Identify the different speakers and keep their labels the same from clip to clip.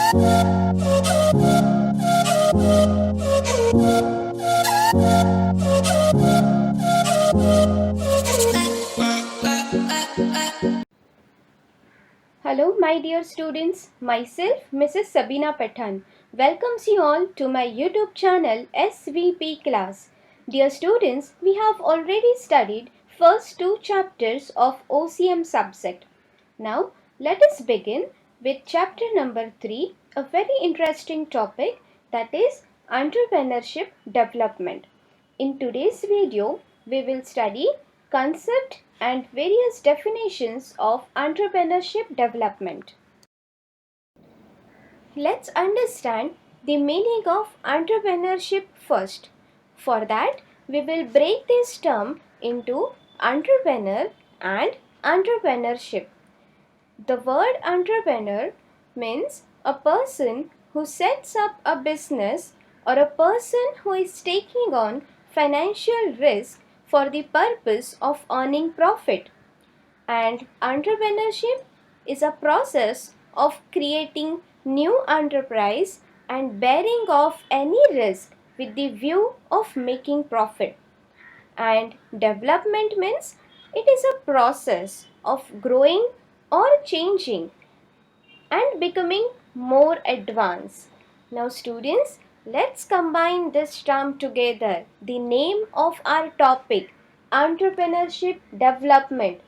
Speaker 1: Hello, my dear students. Myself, Mrs. Sabina Pathan, welcomes you all to my YouTube channel SVP class. Dear students, we have already studied first two chapters of OCM subject. Now, let us begin with chapter number 3, a very interesting topic, that is entrepreneurship development. In today's video, we will study concept and various definitions of entrepreneurship development. Let's understand the meaning of entrepreneurship first. For that, we will break this term into entrepreneur and entrepreneurship. The word entrepreneur means a person who sets up a business or a person who is taking on financial risk for the purpose of earning profit. And entrepreneurship is a process of creating new enterprise and bearing of any risk with the view of making profit. And development means it is a process of growing or changing and becoming more advanced. Now students, let's combine this term together. The name of our topic, entrepreneurship development.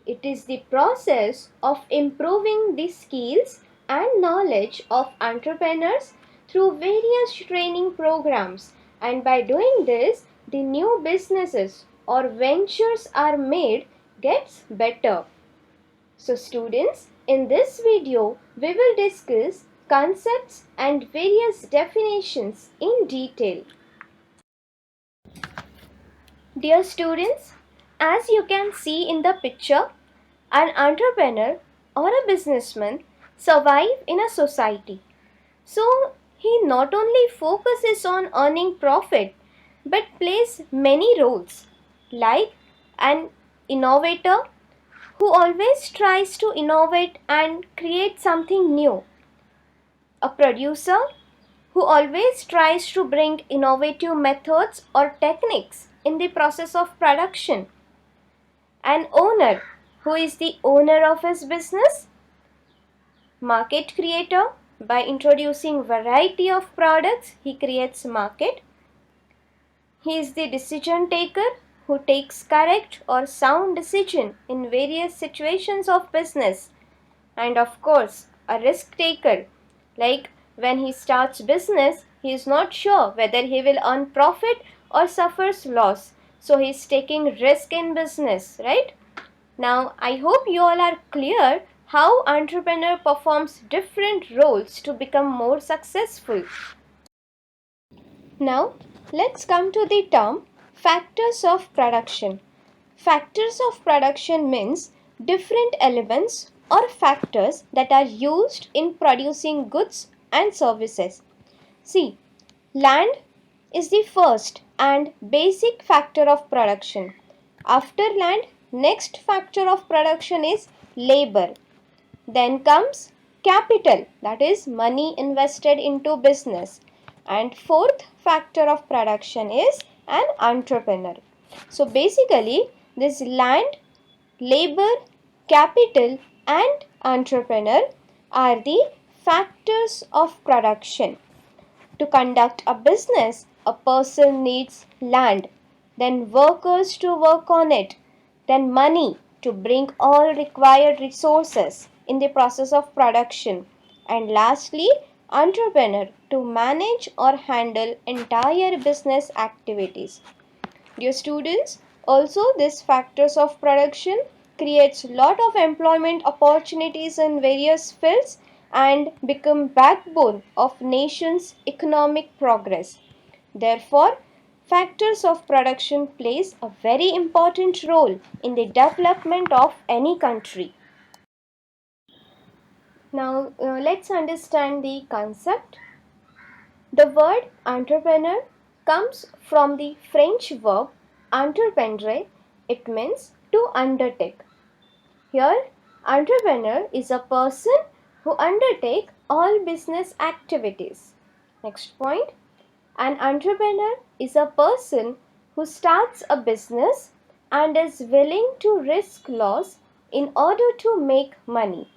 Speaker 1: It is the process of improving the skills and knowledge of entrepreneurs through various training programs, and by doing this, the new businesses or ventures are made gets better. So students, in this video, we will discuss concepts and various definitions in detail. Dear students, as you can see in the picture, an entrepreneur or a businessman survive in a society. So he not only focuses on earning profit but plays many roles, like an innovator who always tries to innovate and create something new, a producer who always tries to bring innovative methods or techniques in the process of production, an owner who is the owner of his business, market creator, by introducing variety of products he creates market. He is the decision taker who takes correct or sound decision in various situations of business, and of course a risk taker, like when he starts business he is not sure whether he will earn profit or suffers loss, so he is taking risk in business, right? Now I hope you all are clear how entrepreneur performs different roles to become more successful. Now let's come to the term factors of production. Factors of production means different elements or factors that are used in producing goods and services. See, land is the first and basic factor of production. After land, next factor of production is labor. Then comes capital, that is money invested into business. And fourth factor of production is an entrepreneur. So basically, this land, labor, capital and entrepreneur are the factors of production. To conduct a business, a person needs land, then workers to work on it, then money to bring all required resources in the process of production, and lastly, entrepreneur to manage or handle entire business activities. Dear students, also these factors of production creates lot of employment opportunities in various fields and become backbone of nation's economic progress. Therefore, factors of production plays a very important role in the development of any country. Now, let's understand the concept. The word entrepreneur comes from the French verb entreprendre. It means to undertake. Here, entrepreneur is a person who undertake all business activities. Next point, an entrepreneur is a person who starts a business and is willing to risk loss in order to make money.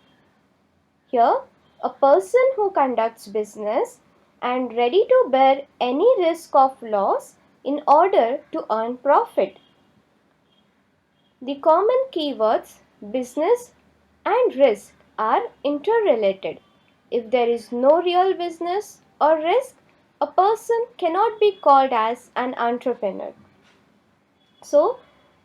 Speaker 1: Here, a person who conducts business and ready to bear any risk of loss in order to earn profit. The common keywords business and risk are interrelated. If there is no real business or risk, a person cannot be called as an entrepreneur. So,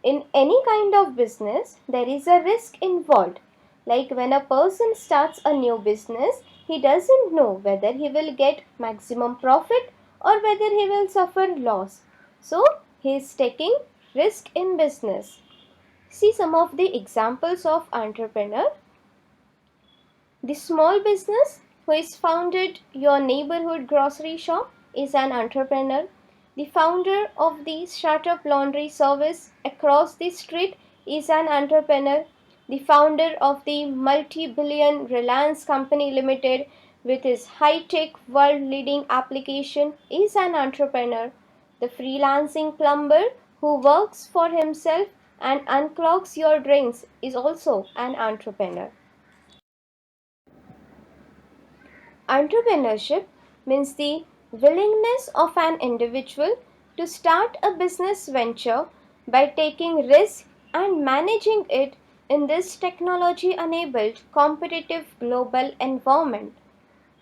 Speaker 1: in any kind of business, there is a risk involved. Like when a person starts a new business, he doesn't know whether he will get maximum profit or whether he will suffer loss. So, he is taking risk in business. See some of the examples of entrepreneur. The small business who is founded your neighborhood grocery shop is an entrepreneur. The founder of the startup laundry service across the street is an entrepreneur. The founder of the multi-billion Reliance Company Limited with its high-tech world-leading application is an entrepreneur. The freelancing plumber who works for himself and unclogs your drains is also an entrepreneur. Entrepreneurship means the willingness of an individual to start a business venture by taking risk and managing it in this technology enabled competitive global environment.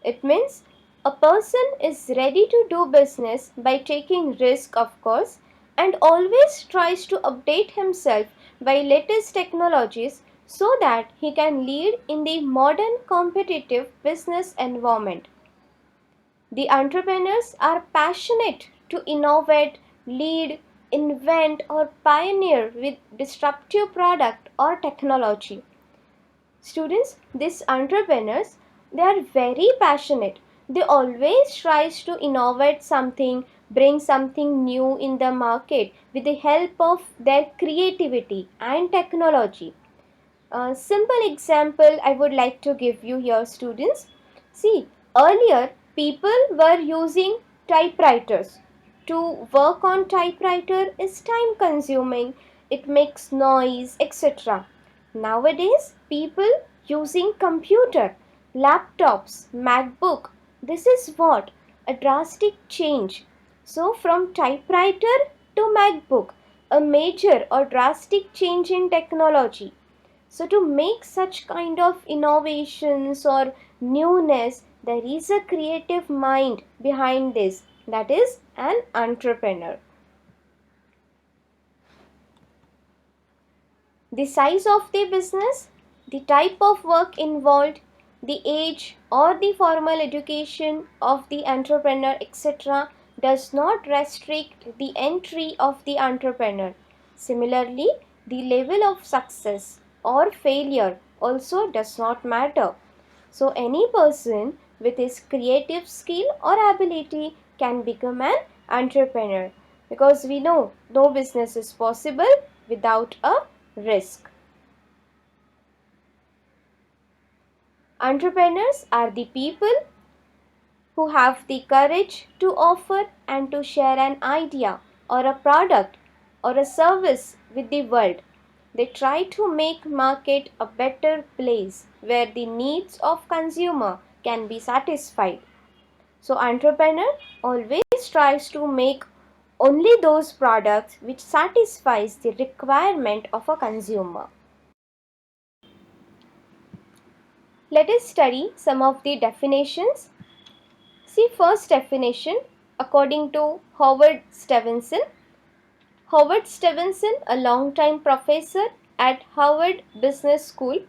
Speaker 1: It means a person is ready to do business by taking risk, of course, and always tries to update himself by latest technologies so that he can lead in the modern competitive business environment. The entrepreneurs are passionate to innovate, lead, invent, or pioneer with disruptive product or technology. Students, these entrepreneurs, they are very passionate. They always tries to innovate something, bring something new in the market with the help of their creativity and technology. A simple example I would like to give you here, students. See, earlier people were using typewriters. To work on typewriter is time consuming, it makes noise, etc. Nowadays, people using computer, laptops, MacBook. This is what? A drastic change. So from typewriter to MacBook, a major or drastic change in technology. So to make such kind of innovations or newness, there is a creative mind behind this. That is an entrepreneur. The size of the business, the type of work involved, the age or the formal education of the entrepreneur, etc., does not restrict the entry of the entrepreneur. Similarly, the level of success or failure also does not matter. So, any person with his creative skill or ability can become an entrepreneur because we know no business is possible without a risk. Entrepreneurs are the people who have the courage to offer and to share an idea or a product or a service with the world. They try to make market a better place where the needs of consumer can be satisfied. So entrepreneur always tries to make only those products which satisfies the requirement of a consumer. Let us study some of the definitions. See, first definition according to Howard Stevenson. Howard Stevenson, a long-time professor at Harvard Business School,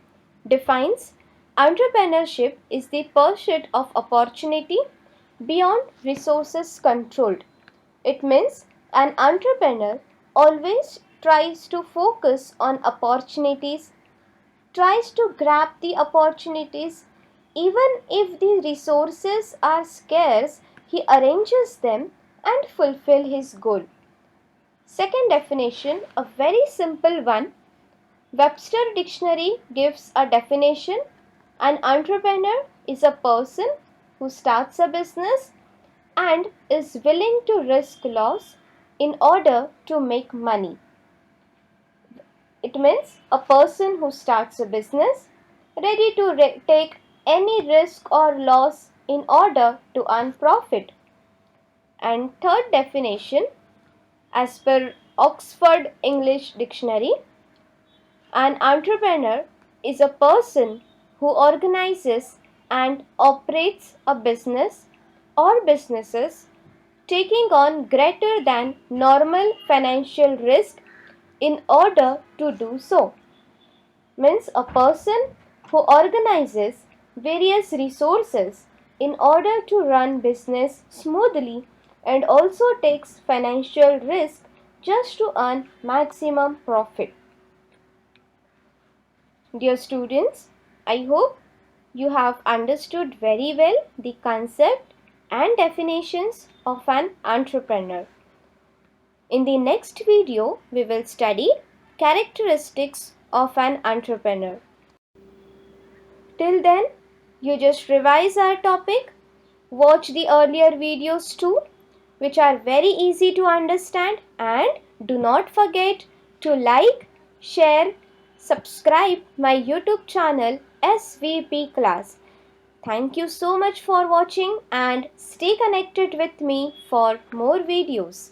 Speaker 1: defines entrepreneurship is the pursuit of opportunity beyond resources controlled. It means an entrepreneur always tries to focus on opportunities, tries to grab the opportunities. Even if the resources are scarce, he arranges them and fulfill his goal. Second definition, a very simple one. Webster Dictionary gives a definition. An entrepreneur is a person who starts a business and is willing to risk loss in order to make money. It means a person who starts a business ready to take any risk or loss in order to earn profit. And third definition, as per Oxford English Dictionary, an entrepreneur is a person who organizes and operates a business or businesses taking on greater than normal financial risk in order to do so. Means a person who organizes various resources in order to run business smoothly and also takes financial risk just to earn maximum profit. Dear students, I hope you have understood very well the concept and definitions of an entrepreneur. In the next video, we will study characteristics of an entrepreneur. Till then, you just revise our topic, watch the earlier videos too, which are very easy to understand, and do not forget to like, share, subscribe my YouTube channel SVP Class. Thank you so much for watching and stay connected with me for more videos.